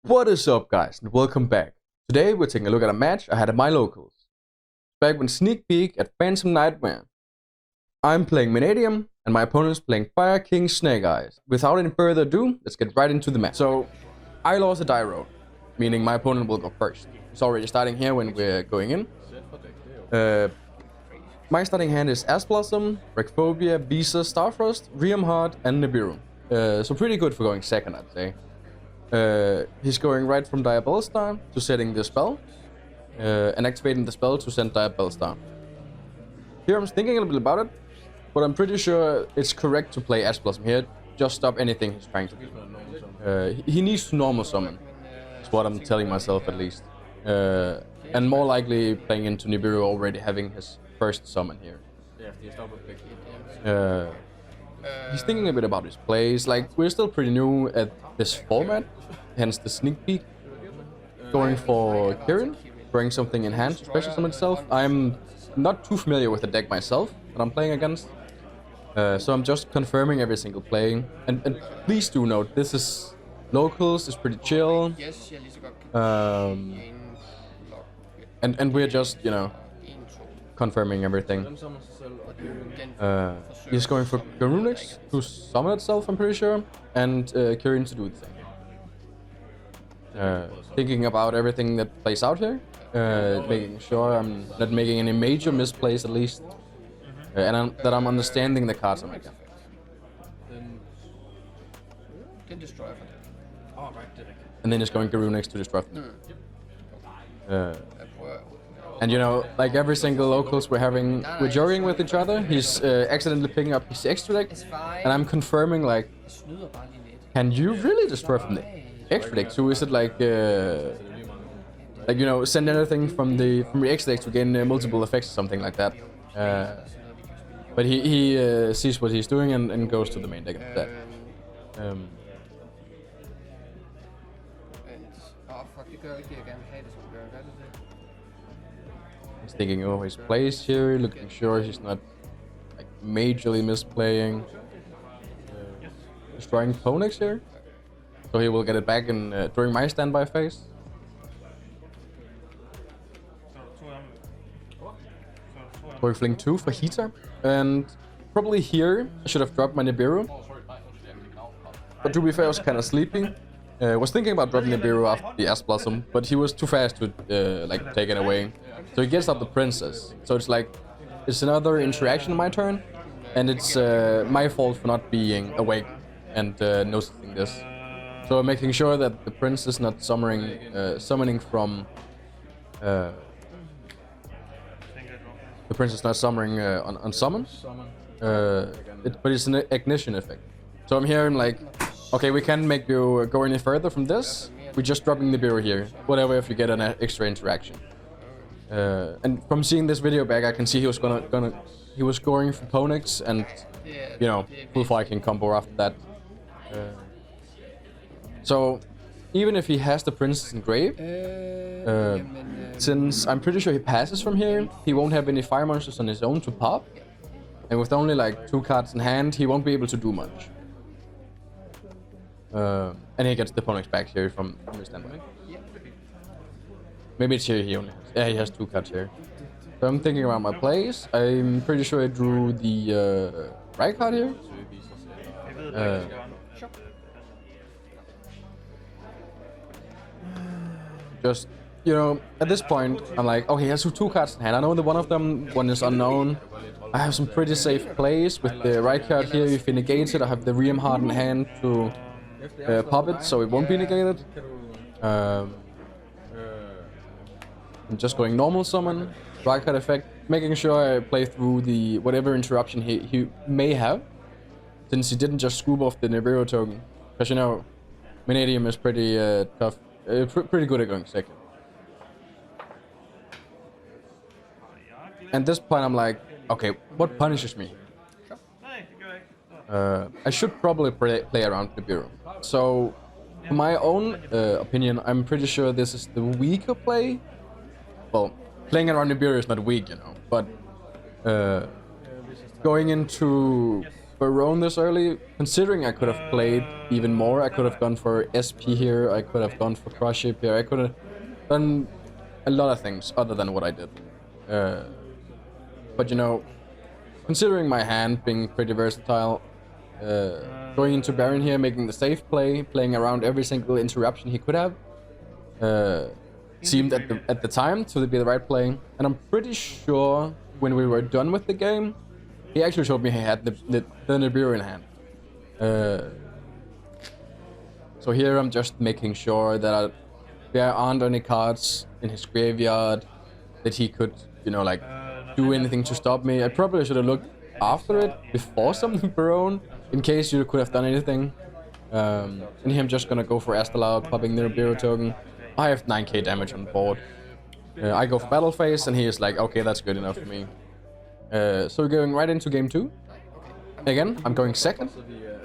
What is up, guys, and welcome back. Today we're taking a look at a match I had at my locals. Back when sneak peek at Phantom Nightmare. I'm playing Mannadium, and my opponent's playing Fire King Snake-eyes. Without any further ado, let's get right into the match. So, I lost a die roll, meaning my opponent will go first. It's already starting here when we're going in. My starting hand is Ash Blossom, Recphobia, Visa, Starfrost, Heart, and Nibiru. So pretty good for going second, I'd say. He's going right from Diabell Star to setting the spell, and activating the spell to send Diabell Star. Here I'm thinking a little bit about it, but I'm pretty sure it's correct to play Ash Blossom here. Just stop anything he's trying to do. He needs to normal summon, is what I'm telling myself at least. And more likely playing into Nibiru already having his first summon here. He's thinking a bit about his plays. Like, we're still pretty new at this format, hence the sneak peek. Going for Kirin, throwing something in hand to special summon itself. I'm not too familiar with the deck myself that I'm playing against, so I'm just confirming every single play. And please do note, this is locals, it's pretty chill. And we're just, you know, confirming everything. He's going for Garunix to summon itself, I'm pretty sure, and Kirin to do the same. Thinking about everything that plays out here, making sure I'm not making any major misplays at least, and that I'm understanding the cards I'm making. And then he's going Garunix to destroy them. And you know, like every single locals we're joking with each other, he's accidentally picking up his extra deck, and I'm confirming, like, can you really destroy from the extra deck too? Is it like you know, send anything from the extra deck to gain multiple effects or something like that? But he sees what he's doing and goes to the main deck instead. He's thinking over his plays here, looking sure he's not like majorly misplaying. Destroying Phoenix here, so he will get it back in during my standby phase. Going Fling 2 for Heater, and probably here I should have dropped my Nibiru. But to be fair, I was kind of sleepy. Was thinking about dropping Nibiru after the Ash Blossom, but he was too fast to like take it away. So he gets out the princess. So it's like, it's another interaction on my turn, and it's my fault for not being awake and noticing this. So I'm making sure that the prince is not summoning from the prince is not summoning on summon. But it's an ignition effect. So I'm hearing like, okay, we can't make you go any further from this. We're just dropping the Nibiru here. Whatever if you get an extra interaction. And from seeing this video back, I can see he was he was going for Phoenix and, you know, full Viking combo after that. So even if he has the princess in grave, since I'm pretty sure he passes from here, he won't have any fire monsters on his own to pop, and with only like 2 cards in hand, he won't be able to do much. And he gets the Phoenix back here from his standby. Maybe it's here he only has. Yeah, he has 2 cards here. So I'm thinking about my plays. I'm pretty sure I drew the right card here. Just, you know, at this point, I'm like, okay, he has 2 cards in hand. I know that one is unknown. I have some pretty safe plays with the right card here. If he negates it, I have the Heart in hand to pop it, so it won't be negated. I'm just going normal summon, right card effect, making sure I play through the whatever interruption he may have, since he didn't just scoop off the Nibiru token. Because, you know, Mannadium is pretty tough, pretty good at going second. And at this point I'm like, okay, what punishes me? I should probably play around Nibiru. So, for my own opinion, I'm pretty sure this is the weaker play. Well, playing around Nibiru is not weak, you know, but going into Barone this early, considering I could have played even more. I could have gone for SP here, I could have gone for Crush Ship here, I could have done a lot of things other than what I did. But you know, considering my hand being pretty versatile, going into Baron here, making the safe play, playing around every single interruption he could have, seemed at the time to be the right play. And I'm pretty sure when we were done with the game, he actually showed me he had the Nibiru in hand. So here I'm just making sure that there aren't any cards in his graveyard that he could, you know, like do anything to stop me. I probably should have looked after it before summoning Barone, in case you could have done anything. And here I'm just gonna go for Astrolabe, popping the Nibiru token. I have 9k damage on board. I go for battle phase, and he is like, okay, that's good enough for me. So we're going right into game 2. Again, I'm going second.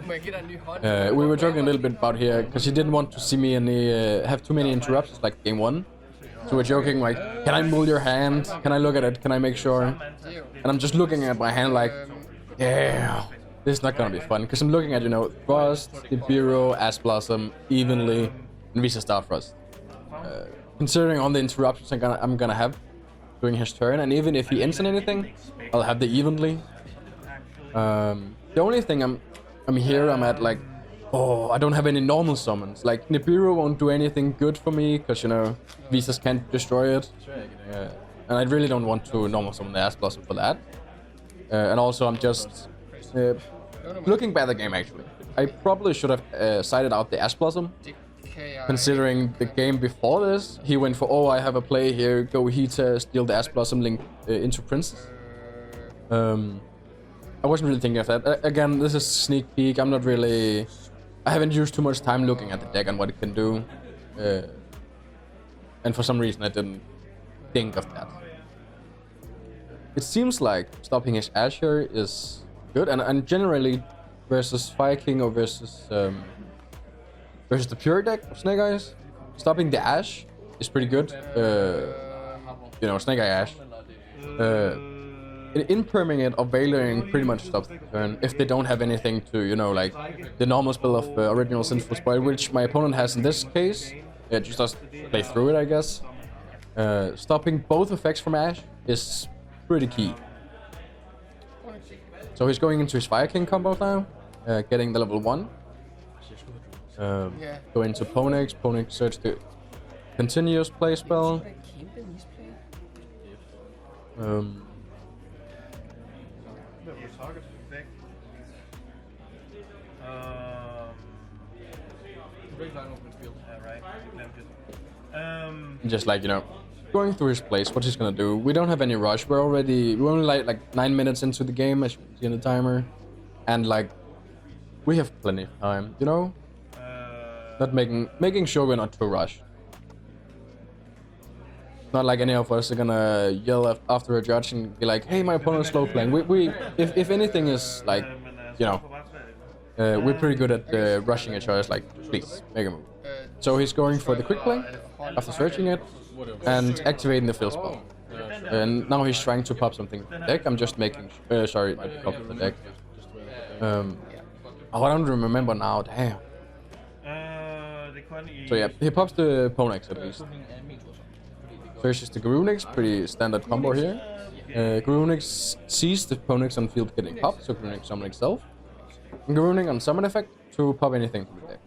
We were talking a little bit about here, because he didn't want to see me have too many interruptions like game 1. So we're joking like, can I mull your hand? Can I look at it? Can I make sure? And I'm just looking at my hand like, yeah, this is not gonna be fun. Because I'm looking at, you know, Frost, Nibiru, Ash Blossom, evenly, and Visa Starfrost. Considering all the interruptions I'm gonna have during his turn, and even if he ends in anything, I'll have the evenly. The only thing I'm at like, oh, I don't have any normal summons. Like Nibiru won't do anything good for me because, you know, Visas can't destroy it. And I really don't want to normal summon the Ash Blossom for that. And also I'm just looking back at the game actually. I probably should have sided out the Ash Blossom. Considering the game before this, he went for, oh, I have a play here, go Hita, steal the Ash Blossom, link into Princess. I wasn't really thinking of that. Again, this is sneak peek. I'm not really... I haven't used too much time looking at the deck and what it can do. And for some reason I didn't think of that. It seems like stopping his Ash here is good, and generally versus Fire King or versus the pure deck of Snake-eyes, stopping the Ash is pretty good. You know, Snake-eye Ash. Imperming it or veiling pretty much stops the turn if they don't have anything to, you know, like the normal spell of original Sinful Spoil, which my opponent has in this case. Just does play through it, I guess. Stopping both effects from Ash is pretty key. So he's going into his Fire King combo now, getting the level 1. Go into Ponex, Ponex search the continuous play spell. Just like, you know, going through his place, what he's gonna do. We don't have any rush. We're only like 9 minutes into the game, as you can see in the timer, and like we have plenty of time, you know. Not making sure we're not too rushed. Not like any of us are gonna yell after a judge and be like, "Hey, my opponent's slow playing." If anything is like, you know, we're pretty good at rushing each other. Like, please make a move. So he's going for the quick play after searching it and activating the fill spell. And now he's trying to pop something from the deck. I'm just making sorry, not pop the deck. Oh, I don't remember now. Damn. So yeah, he pops the Ponex at least. Searches the Garunix, pretty standard combo here. Garunix sees the Ponex on field getting popped, so Garunix summon itself. And Garunix on summon effect to pop anything from the deck.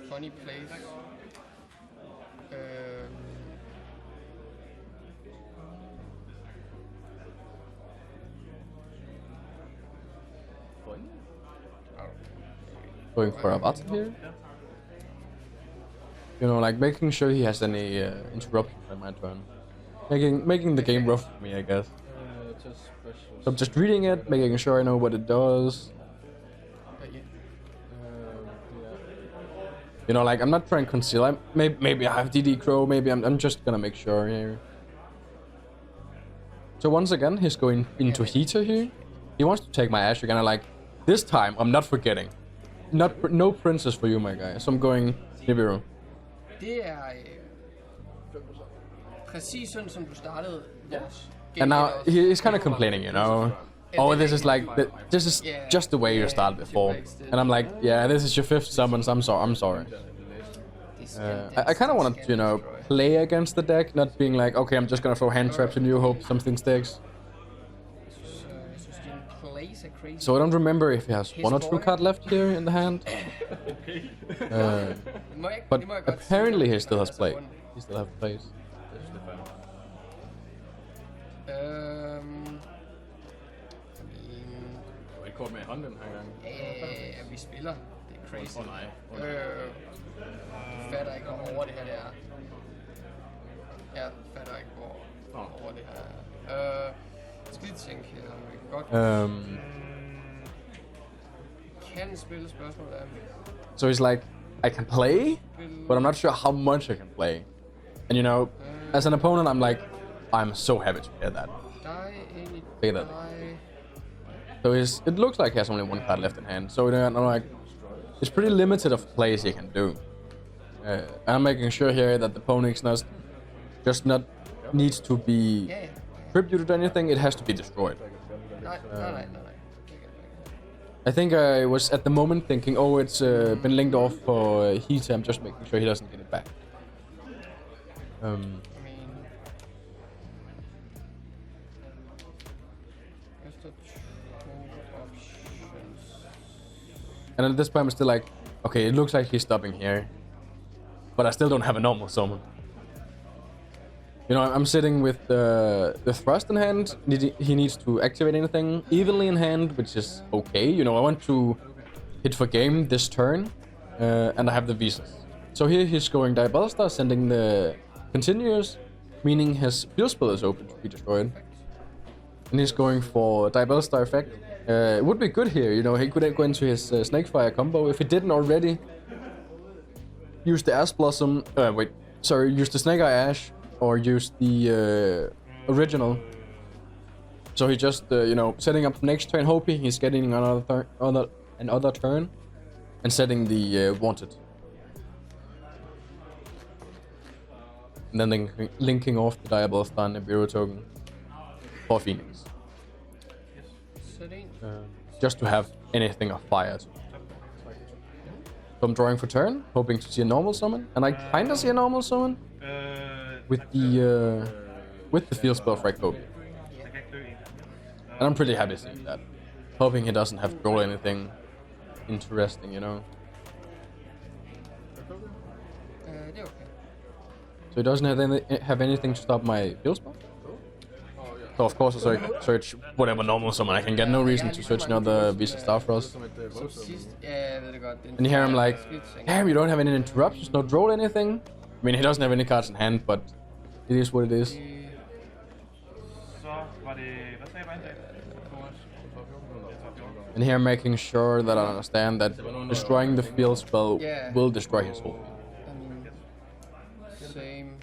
Funny place. Going for a button here. You know, like making sure he has any interruptions on my turn. Making the game rough for me, I guess. So I'm just reading it, making sure I know what it does. You know, like I'm not trying to conceal. Maybe I have DD Crow. Maybe I'm just gonna make sure here. So once again, he's going into Heater here. He wants to take my Ash again. Like this time, I'm not forgetting. No princess for you, my guy. So I'm going Nibiru. præcis sådan som du startede vores game. And now he's kind of complaining, you know. Oh, this is like this is just the way you started before, and I'm like, yeah, this is your 5th summon. So I'm sorry. I kind of want to, you know, play against the deck, not being like, okay, I'm just gonna throw hand traps and you hope something sticks. So I don't remember if he has 1 or 2 cards left here in the hand. But apparently he still has play. He still has plays. Kort med hånden den her gang. Vi spiller. Det er crazy. Fatter ikke, hvor over det her det er. Jeg fatter ikke, hvor over det her er. Skal lige tænke her. Godt. Kan spille spørgsmål af. So he's like, I can play, but I'm not sure how much I can play. And you know, as an opponent, I'm like, I'm so happy to hear that. Say that. So it looks like he has only 1 card left in hand. So I'm like, it's pretty limited of plays he can do. I'm making sure here that the opponent's not needs to be tributed or anything. It has to be destroyed. I think I was at the moment thinking, oh, it's been linked off for heat. I'm just making sure he doesn't get it back. And at this point, I'm still like, okay, it looks like he's stopping here, but I still don't have a normal summon. You know, I'm sitting with the thrust in hand. He needs to activate anything evenly in hand, which is okay. You know, I want to hit for game this turn, and I have the visas. So here he's going Diabolic Star, sending the continuous, meaning his field spell is open to be destroyed. And he's going for Diabolic Star effect. It would be good here, you know, he could go into his Snakefire combo. If he didn't already use the Ash Blossom, use the Snake-Eye Ash, or use the original. So he just, you know, setting up next turn, hoping he's getting another turn, and setting the wanted. And then linking off the Diabolic Star and the Bureau token for Phoenix. Just to have anything of fire. So I'm drawing for turn, hoping to see a normal summon, and I kinda see a normal summon with the field spell of Rhyphobia. And I'm pretty happy seeing that. Hoping he doesn't have to draw anything interesting, you know. So he doesn't have anything to stop my field spell? So of course I search whatever normal summon I can get. No reason to search another Visa Starfrost. And here I'm like, damn, you don't have any interruptions, no draw anything. I mean, he doesn't have any cards in hand, but it is what it is. And here I'm making sure that I understand that destroying the field spell will destroy his whole field. Same.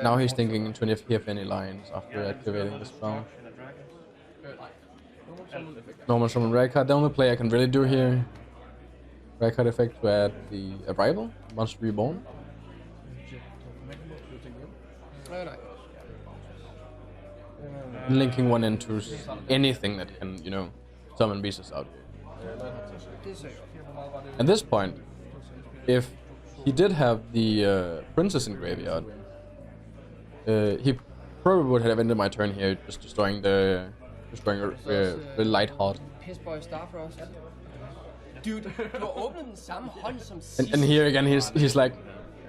Now he's thinking to if he have any lines after activating the spell. Normal summon red card. The only play I can really do here. Red card effect to add the arrival. Monster reborn. Linking one into anything that can, you know, summon beasts out here. At this point, if he did have the princess in graveyard, he probably would have ended my turn here, just destroying the light heart. Dude, du opened den samme hånd som and here again, he's like,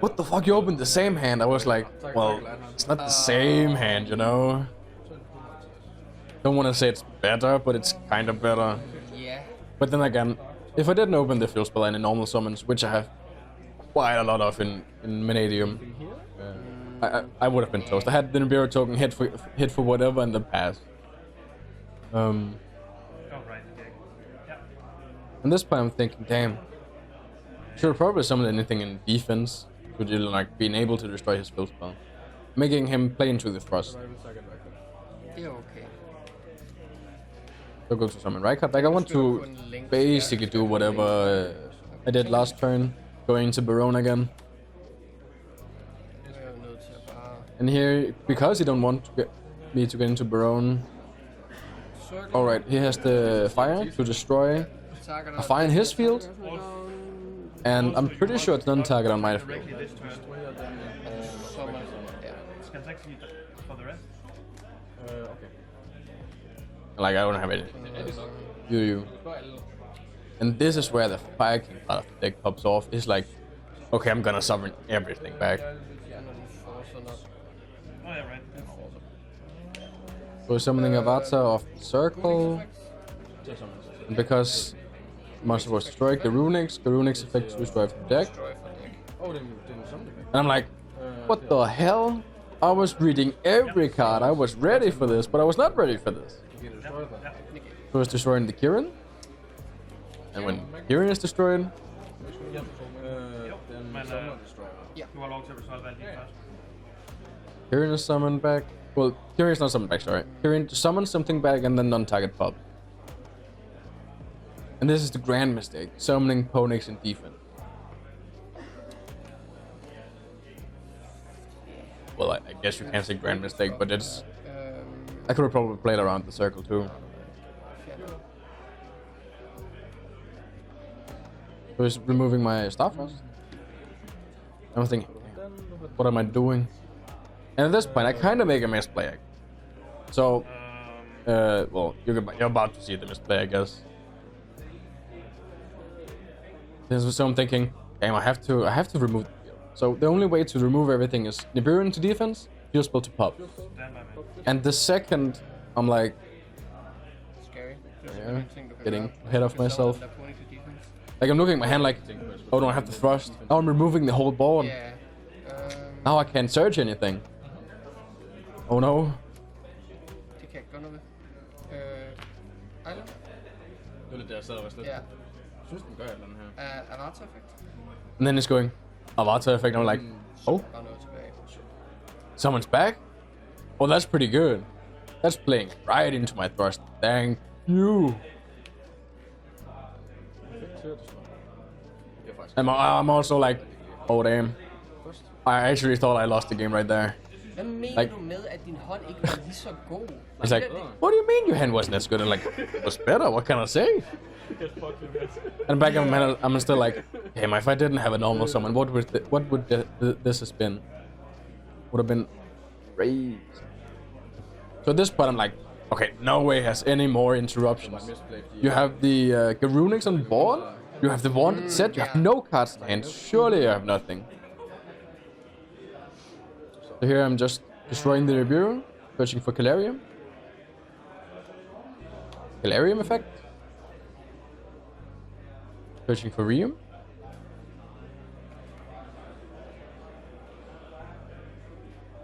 what the fuck? You opened the same hand. I was like, well, it's not the same hand, you know. Don't want to say it's better, but it's kind of better. Yeah. But then again, if I didn't open the field spell and in normal summons, which I have quite a lot of in Mannadium, I would have been toast. I had the Nibiru token hit for whatever in the past. And this point I'm thinking, damn, should have probably summoned anything in defense, would you like being able to destroy his field spell, making him play into the thrust. Yeah, okay. So go to summon Rykard back. I want to basically do whatever I did last turn. going to Barone again. Jeg er jo nødt til at bare... And here, because he don't want to get me to get into Barone. Circle. Alright, he has the fire to destroy a fire in his field. And I'm pretty sure it's non-target on my field. Like, I don't have anything. You. And this is where the Fire King part of the deck pops off. It's like, okay, I'm gonna summon everything back. So summoning Avatar of the Circle. And because monster was destroyed, Garunix effect to destroy from the deck. And I'm like, what the hell? I was reading every card. I was ready for this, but I was not ready for this. So it's destroying the Kirin. And when Kirin is destroyed, Kirin is summoned back. Well, Kirin is not summoned back, sorry. Kirin summons something back and then non-target pop. And this is the grand mistake, summoning Ponix in defense. Well, I guess you can't say grand mistake, but it's... I could have probably played around the circle too. So he's removing my Starfrost. I'm thinking, what am I doing? And at this point, I kind of make a misplay. So, well, you're about to see the misplay, I guess. So I'm thinking, damn, I have to remove. So the only way to remove everything is Nibiru to defense, field spell to pop. And the second, I'm like, Scary. yeah, getting ahead of myself. Like I'm looking at my hand like, oh, don't I have to thrust? Now I'm removing the whole board. Yeah. Now I can't search anything. Oh no. Det kan jeg gøre noget ved. Island? Det var lidt der, jeg sad og var slet. Ja. Synes den gør et eller andet her. Avatar effekt. And then it's going, Avatar effect, and I'm like, oh, Bare noget tilbage. someone's back? Oh, that's pretty good. That's playing right into my thrust. Thank you. I'm also like, oh damn. I actually thought I lost the game right there. Hvad mener du med, at din hånd ikke var lige så god? It's like, what do you mean your hand wasn't as good? I'm like, it was better, what can I say? And back in my head, I'm still like, damn, if I didn't have a normal summon, what would this has been? Would have been crazy. So at this point, I'm like, okay, no way has any more interruptions. You have the Garunix on board, you have the Wanted set, you have no cards in hand, surely you have nothing. So here I'm just destroying the Nibiru, searching for Calarium. Calarium effect. Searching for Rheum.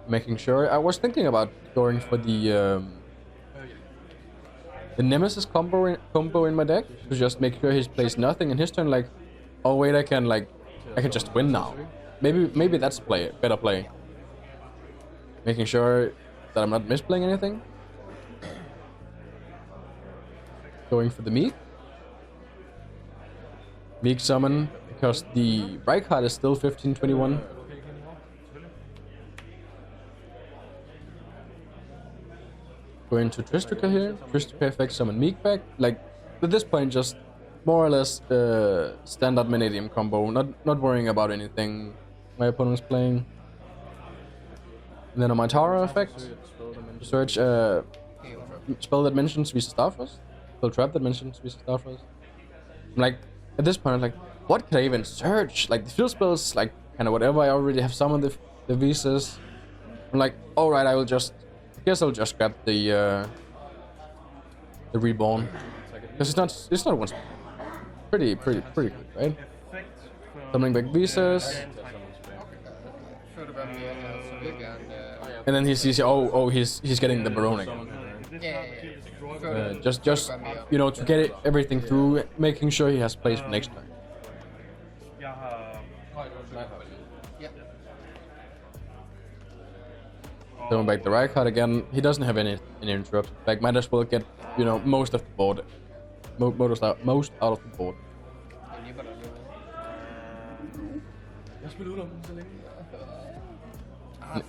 Making sure. I was thinking about going for the Nemesis combo in my deck to just make sure he plays nothing in his turn. Like, oh wait, I can just win now. Maybe that's better play. Making sure that I'm not misplaying anything. Going for the Meek. Meek summon because the right card is still 1521. Go into Tristrica here. Tristrica effect summon Meek back. Like at this point, just more or less standard Mannadium combo. Not worrying about anything my opponent's playing. And then on my Tara effect, search spell that mentions Visa Starfrost. Spell trap that mentions Visa Starfrost. I'm like, at this point, I'm like, what could I even search? Like the field spells, like kind of whatever. I already have summoned the Visas. I'm like, all right, I guess I'll just grab the Reborn because it's not once pretty good, right? Summoning back Visas. And then he sees, oh, he's getting the Barone again. Just you know, to get everything through, making sure he has place for next time. Throwing back the right card again. He doesn't have any interrupts. Like might as well get, you know, most of the board, most out of the board.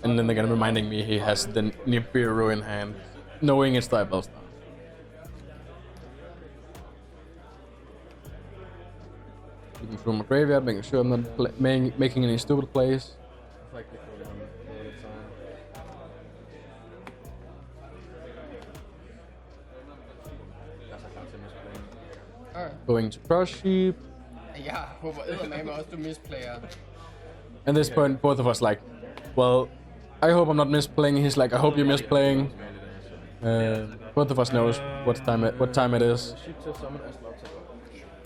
And then again, reminding me he has the Nibiru in hand, knowing it's Diabellstar. Looking through my graveyard, making sure I'm not making any stupid plays. Going to Crush Sheep. Jeg håber eddermame også, du misplayer. At this point, both of us like, well, I hope I'm not misplaying. He's like, I hope you're misplaying. Both of us knows what time it is.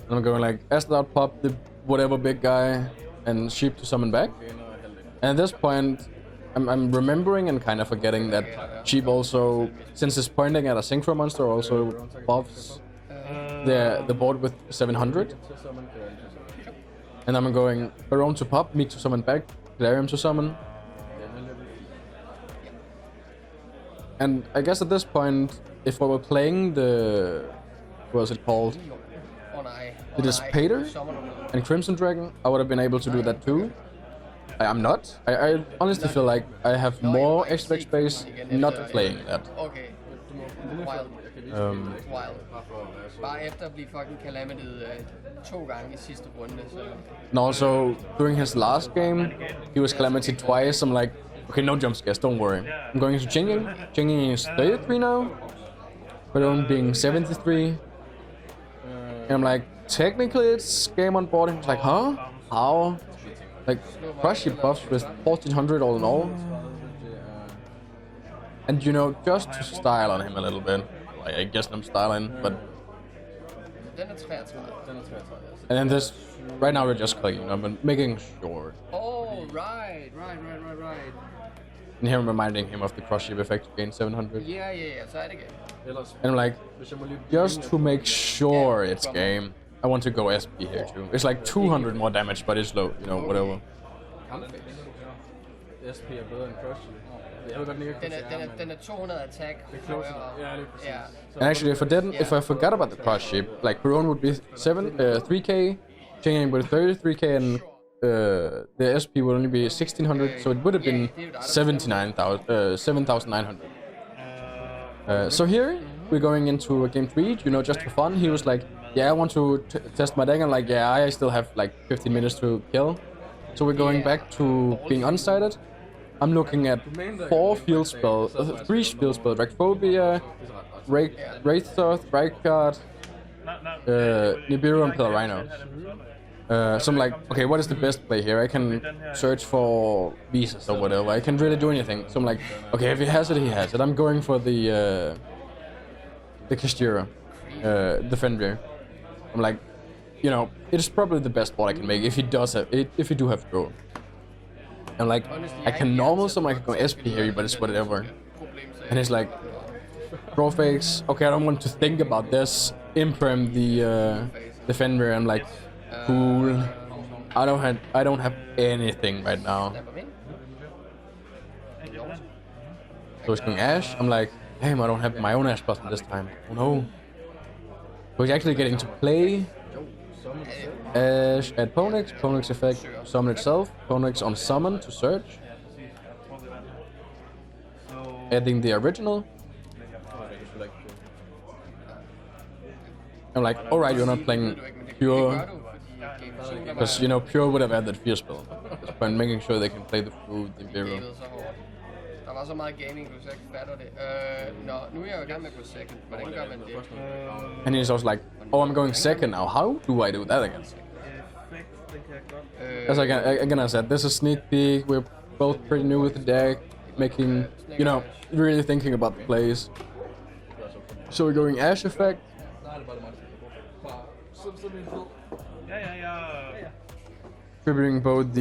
And I'm going like, Astronaut pop the whatever big guy, and Sheep to summon back. And at this point, I'm remembering and kind of forgetting that Sheep also, since it's pointing at a Synchro monster, also buffs the board with 700. And I'm going Baron to pop, me to summon back, Galarium to summon. And I guess at this point, if I were playing the... what was it called? The Dissipator and Crimson Dragon, I would have been able to do that too. I'm not. I honestly feel like I have more extra space not playing that. Okay. Wild. Bare efter at blive fucking calamity'et 2 gange i sidste runde, så... And also, during his last game, he was calamity twice. I'm like, okay, no jump scares, don't worry. I'm going into Jinging. Jinging is 33 now. Baron being 73. And I'm like, technically it's game on board. And he's like, huh? How? Like, Crushy buffs with 1400 all in all. And you know, just to style on him a little bit. I guess I'm styling, but... Den er 33. And then this... Right now we're just clicking, but making sure. Oh, right. And here I'm reminding him of the Crush Sheep effect to gain 700. Yeah, så er det game. And I'm like, just to make sure it's game, I want to go SP here too. It's like 200 more damage, but it's low, you know, whatever. SP er bedre end Crush Sheep. Den er 200 attack. And actually, if I forgot about the Crush Sheep, like Baron would be 3k, Changing with 33k, and the SP would only be 1600, so it would have been 7,900. So here we're going into a game 3, you know, just for fun. He was like, yeah, I want to test my deck. I'm like, yeah, I still have like 15 minutes to kill. So we're going back to being unsighted. I'm looking at 3 field spells, Dragphobia, Wraiththoth, Rykard, Nibiru, and Pelorino. So I'm like, okay, what is the best play here? I can search for visas or whatever. I can really do anything. So I'm like, okay, if he has it, he has it. I'm going for the Kastira, the Fenrir. I'm like, you know, it's probably the best board I can make if he does have it, if he do have draw. And like, I can normal summon, I can go SP here, but it's whatever. And he's like, draw fakes. Okay, I don't want to think about this. Imperm the Fenrir. I'm like, cool. I don't have anything right now. So he's going Ash. I'm like, damn, I don't have my own Ash button this time. Oh no. So he's actually getting to play Ash at Ponex, Ponex effect, summon itself, Ponex on summon to search. Adding the original. I'm like, alright, you're not playing pure. Because, you know, pure would have added fear spell. By making sure they can play the food, the Imperial. Der var så meget gaming, du så ikke fatter det. Nu er jeg jo i gang med at gå second. Hvordan gør man det? And he's also like, oh, I'm going second now. How do I do that again? As again I said, this is sneak peek. We're both pretty new with the deck, making, you know, really thinking about the plays. So we're going Ash effect. Triggering both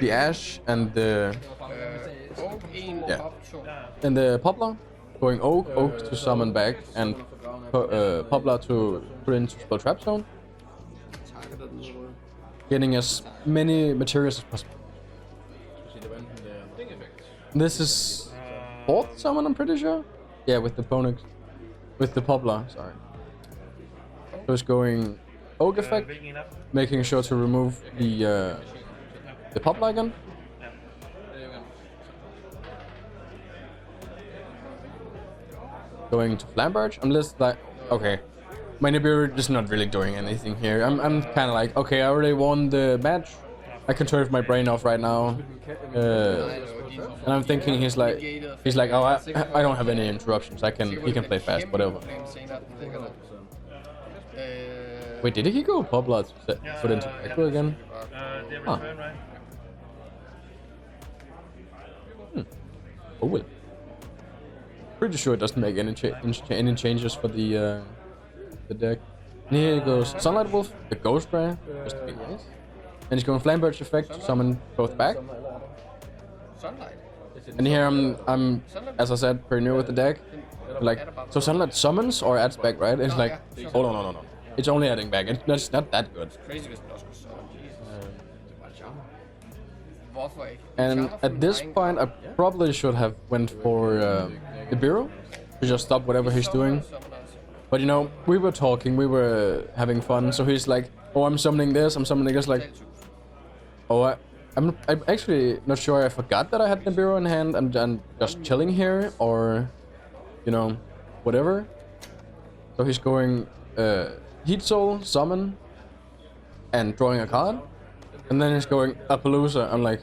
the Ash and the and the Poplar. Going Oak to summon back, and Poplar to put into spell trap zone. Getting as many materials as possible. This is 4th summon, I'm pretty sure. Yeah, with the Ponex, with the Poplar. Sorry. So it's going Oak effect, making sure to remove the the pop again. Going to Flamberge. I'm just like, okay, my Nibiru is not really doing anything here. I'm kind of like, okay, I already won the match. I can turn my brain off right now. And I'm thinking he's like, oh, I don't have any interruptions. He can play fast, whatever. Wait, did he go pop blood put into Echo again? Huh. Oh well. Pretty sure it doesn't make any changes for the deck. And here goes Sunlight Wolf, the Ghost Ray, just to be nice. And he's going Flamberge effect to summon both back. Sunlight. And here I'm as I said, pretty new with the deck. Like, so Sunlight summons or adds back, right? It's like, oh no. It's only adding back. It's not that good. And at this point, I probably should have went for the Bureau to just stop whatever he's doing. But you know, we were talking, we were having fun. So he's like, oh, I'm summoning this, like, oh, I'm actually not sure. I forgot that I had the Bureau in hand and just chilling here, or you know, whatever. So he's going Heat Soul, summon, and drawing a card, and then he's going Appaloosa. I'm like,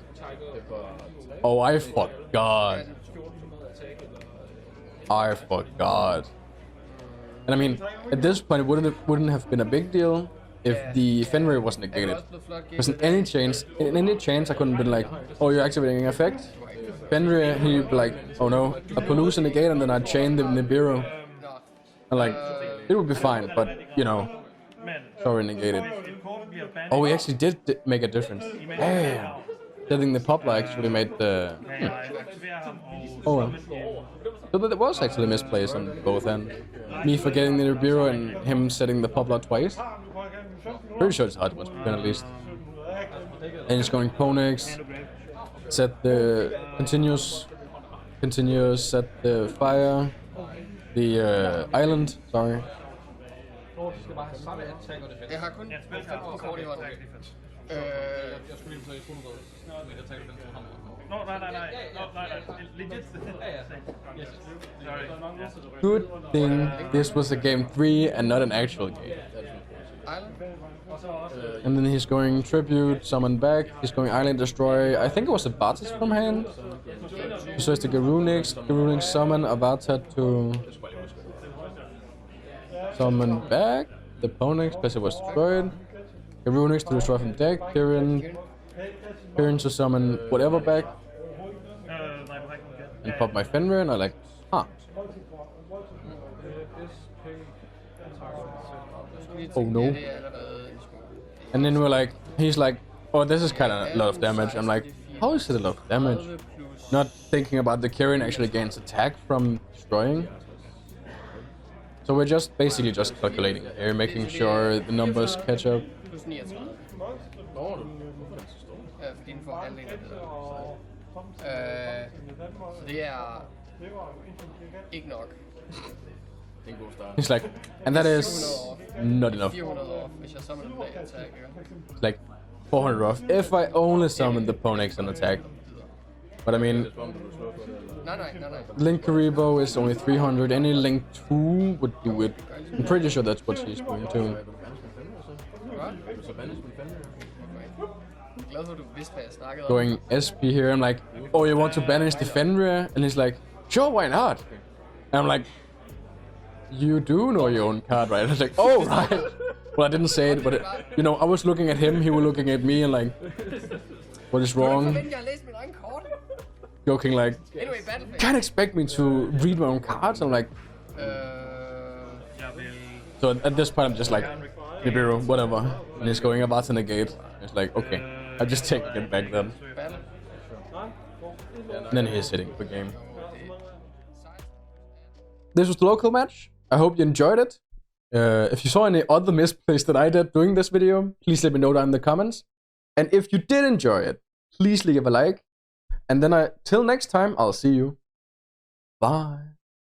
oh, I forgot. And I mean, at this point, it wouldn't have been a big deal if the Fenrir was negated. Because in any chance, I couldn't have been like, oh, you're activating an effect. Fenrir, he'd be like, oh no, Appaloosa negate, and then I'd chain the Nibiru. And like, it would be fine, but you know, sorry, negated. Oh, we actually did make a difference. Damn. Getting the Poplar actually made the... Oh well. So that was actually misplaced on both ends. Me forgetting the Nibiru and him setting the Poplar twice. Pretty sure it's hard once we at least. And it's going Ponex. Set the continuous, set the fire. The island, sorry. Jeg har kun 15 kort i hånden. Jeg skulle lige play 200. Good thing this was a game 3 and not an actual game. And then he's going Tribute, Summon back. He's going Island Destroy. I think it was a Batis from hand. So it's the Garunix summon Avatar to summon back. The Ponex because it was destroyed. Garunix to destroy from deck. Kirin to summon whatever back. And pop my Fenrir, and I like, huh. Oh no. And then we're like, he's like, oh, this is kind of a lot of damage. I'm like, how is it a lot of damage? Not thinking about the Kirin actually gains attack from destroying. So we're just basically just calculating here, making sure the numbers catch up. He's like, and that is not enough. It's like 400 off if I only summon the Ponex and attack. But I mean, Link Karibo is only 300. Any Link 2 would do it. I'm pretty sure that's what she's doing too. Going SP here, I'm like, oh, you want to banish the Fenrir? And he's like, sure, why not? And I'm like, you do know your own card, right? I was like, oh, right. Well, I didn't say it, but you know, I was looking at him, he was looking at me, and like, what is wrong? Joking like, can't expect me to read my own cards. I'm like, so at this point, I'm just like, Nibiru, whatever. And he's going about to negate. It's like, okay, I'll just take it back then. And then he's hitting the game. This was the local match. I hope you enjoyed it. If you saw any other misplays that I did during this video, please let me know down in the comments. And if you did enjoy it, please leave a like. And then till next time, I'll see you. Bye.